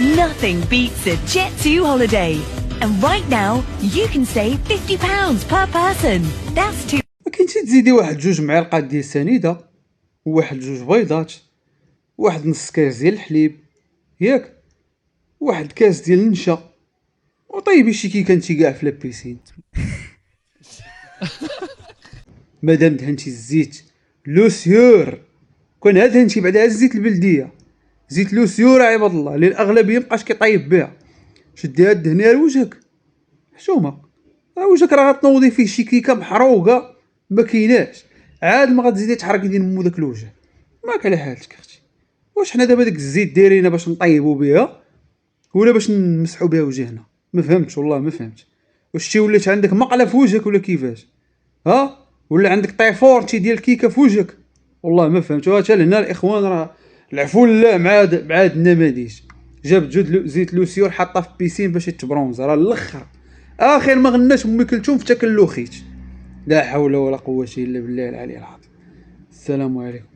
Nothing beats a Jet2 holiday. And right now, you can save £50 per person. That's too. كاين تزيدي واحد 2 معالق ديال سنيده وواحد 2 بيضات واحد نص كاس ديال الحليب ياك واحد كاس ديال النشا وطيبي شي كي كنتي كاع في لابيسين. مادام دهنتي الزيت لو سيور كون هاد دهنتي بعدا الزيت البلديه زيت لو سيور عباد الله اللي الاغلبيه مابقاش كيطيب بها شديها دهنيها لوجهك حشومه وجهك راه غتنوضي فيه شي كيكه محروقه ما كايناش عاد ما غتزيدي تحركي ديال مو داك الوجه ماك على حالتك اختي. واش حنا دابا داك الزيت دايرينه باش نطيبوا بها ولا باش نمسحوا بها وجهنا؟ ما فهمتش والله ما فهمت. واش تي ولات عندك مقله في وجهك ولا كيفاش؟ ها ولا عندك طيفورتي ديال الكيكه في وجهك؟ والله ما فهمت. حتى لهنا الاخوان راه العفو لله مع هاد النماديش جاب زيت لوسيور حطها في بيسين باش يتبرونز راه الاخر اخر ما غناش ام كلثوم في تاكل لوخيت. لا حول ولا قوه الا بالله العلي العظيم. السلام عليكم.